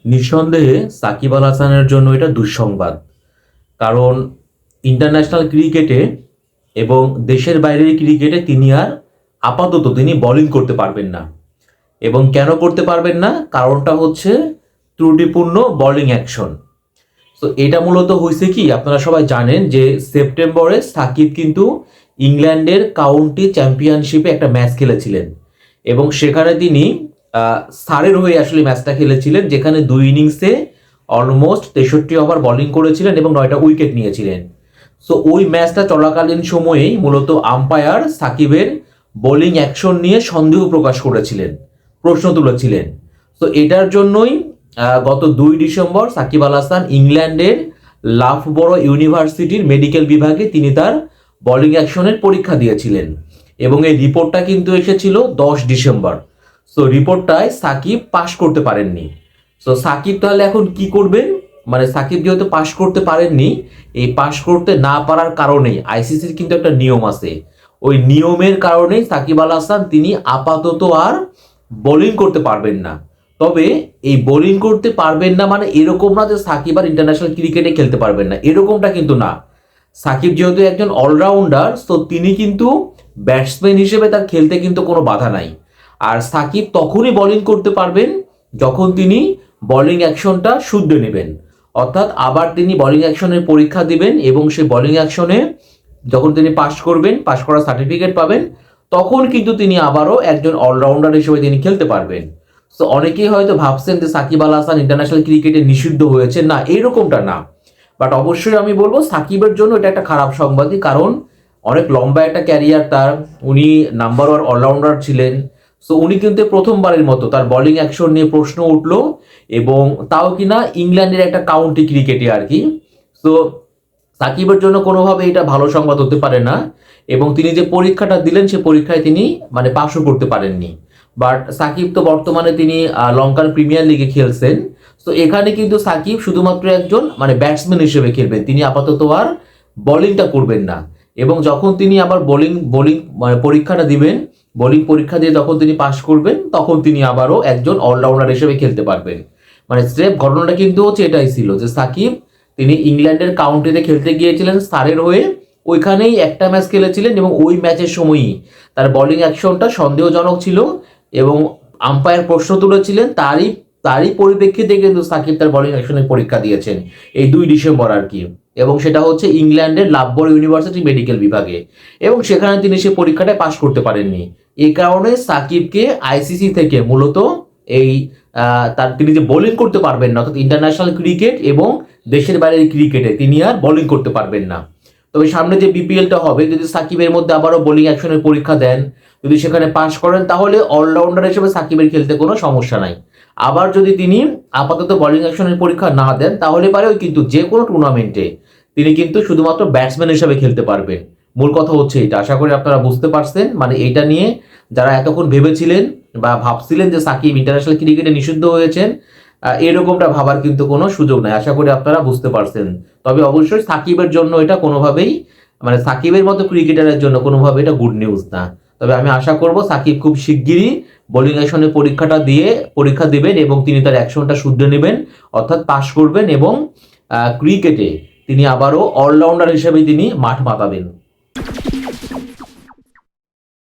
নিঃসন্দেহে সাকিব আল হাসানের জন্য এটা দুঃসংবাদ। কারণ ইন্টারন্যাশনাল ক্রিকেটে এবং দেশের বাইরের ক্রিকেটে তিনি আর আপাতত তিনি বোলিং করতে পারবেন না। এবং কেন করতে পারবেন না, কারণটা হচ্ছে ত্রুটিপূর্ণ বোলিং অ্যাকশন। তো এটা মূলত হয়েছে কি, আপনারা সবাই জানেন যে সেপ্টেম্বরে সাকিব কিন্তু ইংল্যান্ডের কাউন্টি চ্যাম্পিয়নশিপে একটা ম্যাচ খেলেছিলেন এবং সেখানে তিনি সারের হয়ে আসলে ম্যাচটা খেলেছিলেন, যেখানে দুই ইনিংসে অলমোস্ট 63 ওভার বোলিং করেছিলেন এবং 9টা উইকেট নিয়েছিলেন। সো ওই ম্যাচটা চলাকালীন সময়েই মূলত আম্পায়ার সাকিবের বোলিং অ্যাকশন নিয়ে সন্দেহ প্রকাশ করেছিলেন, প্রশ্ন তুলেছিলেন। তো এটার জন্যই গত 2 ডিসেম্বর সাকিব আল হাসান ইংল্যান্ডের লাফবরো ইউনিভার্সিটির মেডিকেল বিভাগে তিনি তার বোলিং অ্যাকশনের পরীক্ষা দিয়েছিলেন এবং এই রিপোর্টটা কিন্তু এসেছিল 10 ডিসেম্বর। সো রিপোর্টটায় সাকিব পাশ করতে পারেননি। সো সাকিব তাহলে এখন কি করবেন, মানে সাকিব যেহেতু পাশ করতে পারেননি, এই পাশ করতে না পারার কারণেই আইসিসির কিন্তু একটা নিয়ম আছে, ওই নিয়মের কারণেই সাকিব আল হাসান তিনি আপাতত আর বোলিং করতে পারবেন না। তবে এই বোলিং করতে পারবেন না মানে এরকম না যে সাকিব আর ইন্টারন্যাশনাল ক্রিকেটে খেলতে পারবেন না, এরকমটা কিন্তু না। সাকিব যেহেতু একজন অলরাউন্ডার, তো তিনি কিন্তু ব্যাটসম্যান হিসেবে তার খেলতে কিন্তু কোনো বাধা নাই। আর সাকিব তখনই বোলিং করতে পারবেন যখন তিনি বোলিং অ্যাকশনটা শুদ্ধ নেবেন, অর্থাৎ আবার তিনি বোলিং অ্যাকশনের পরীক্ষা দিবেন এবং সেই বোলিং অ্যাকশনে যখন তিনি পাস করবেন, পাস করার সার্টিফিকেট পাবেন, তখন কিন্তু তিনি আবারও একজন অলরাউন্ডার হিসেবে তিনি খেলতে পারবেন। তো অনেকেই হয়তো ভাবছেন যে সাকিব আল হাসান ইন্টারন্যাশনাল ক্রিকেটে নিষিদ্ধ হয়েছে, না এরকমটা না। বাট অবশ্যই আমি বলবো সাকিবের জন্য এটা একটা খারাপ সংবাদই, কারণ অনেক লম্বা একটা ক্যারিয়ার তার, উনি নাম্বার 1 অলরাউন্ডার ছিলেন। সো উনি কিন্তু প্রথমবারের মতো তার বোলিং অ্যাকশন নিয়ে প্রশ্ন উঠলো, এবং তাও কিনা ইংল্যান্ডের একটা কাউন্টি ক্রিকেটে আর কি। সো সাকিবের জন্য কোনোভাবে এটা ভালো সংবাদ হতে পারে না, এবং তিনি যে পরীক্ষাটা দিলেন সে পরীক্ষায় তিনি মানে পাশও করতে পারেননি। বাট সাকিব তো বর্তমানে তিনি লঙ্কান প্রিমিয়ার লিগে খেলছেন। তো এখানে কিন্তু সাকিব শুধুমাত্র একজন মানে ব্যাটসম্যান হিসেবে খেলবেন, তিনি আপাতত আর বোলিংটা করবেন না। এবং যখন তিনি আবার বোলিং বোলিং মানে পরীক্ষাটা দিবেন, বোলিং পরীক্ষা দিয়ে যখন তিনি পাশ করবেন, তখন তিনি আবারও একজন অলরাউন্ডার হিসেবে খেলতে পারবেন। মানে স্রেফ ঘটনাটা কিন্তু হচ্ছে এটাই ছিল যে সাকিব তিনি ইংল্যান্ডের কাউন্টিতে খেলতে গিয়েছিলেন সারের হয়ে, ওইখানেই একটা ম্যাচ খেলেছিলেন এবং ওই ম্যাচের সময়ই তার বোলিং অ্যাকশনটা সন্দেহজনক ছিল এবং আম্পায়ার প্রশ্ন তুলেছিলেন, তারই তারই পরিপ্রেক্ষিতে কিন্তু সাকিব তার বোলিং অ্যাকশনের পরীক্ষা দিয়েছেন এই 2 ডিসেম্বর আর কি। এবং সেটা হচ্ছে ইংল্যান্ডের লাফবরো ইউনিভার্সিটি মেডিকেল বিভাগে, এবং সেখানে তিনি সে পরীক্ষাটায় পাশ করতে পারেননি। এই কারণে সাকিবকে আইসিসি থেকে মূলত এই তার তিনি যে বোলিং করতে পারবেন না, অর্থাৎ ইন্টারন্যাশনাল ক্রিকেট এবং দেশের বাইরের ক্রিকেটে তিনি আর বোলিং করতে পারবেন না। তবে সামনে যে বিপিএলটা হবে, যদি সাকিবের মধ্যে আবারও বোলিং অ্যাকশনের পরীক্ষা দেন, যদি সেখানে পাশ করেন, তাহলে অলরাউন্ডার হিসেবে সাকিবের খেলতে কোনো সমস্যা নাই। আবার যদি তিনি আপাতত বোলিং অ্যাকশনের পরীক্ষা না দেন, তাহলে পারেও কিন্তু যে কোনো টুর্নামেন্টে তিনি কিন্তু শুধুমাত্র ব্যাটসম্যান হিসেবে খেলতে পারবেন। মূল কথা হচ্ছে এটা, আশা করি আপনারা বুঝতে পারছেন। মানে এটা নিয়ে যারা এতক্ষণ ভেবেছিলেন বা ভাবছিলেন যে সাকিব ইন্টারন্যাশনাল ক্রিকেটে নিষিদ্ধ হয়েছেন, এরকমটা ভাবার কিন্তু কোনো সুযোগ নাই। আশা করি আপনারা বুঝতে পারছেন। তবে অবশ্যই সাকিবের জন্য এটা কোনোভাবেই মানে সাকিবের মতো ক্রিকেটারের জন্য কোনোভাবে এটা গুড নিউজ না। তবে আমি আশা করব সাকিব খুব শিগগিরই বোলিং অ্যাকশনের পরীক্ষা দিবেন এবং তিনি তার অ্যাকশনটা শুদ্ধ নেবেন, অর্থাৎ পাশ করবেন এবং ক্রিকেটে তিনি আবারও অলরাউন্ডার হিসেবে তিনি মাঠ মাতাবেন।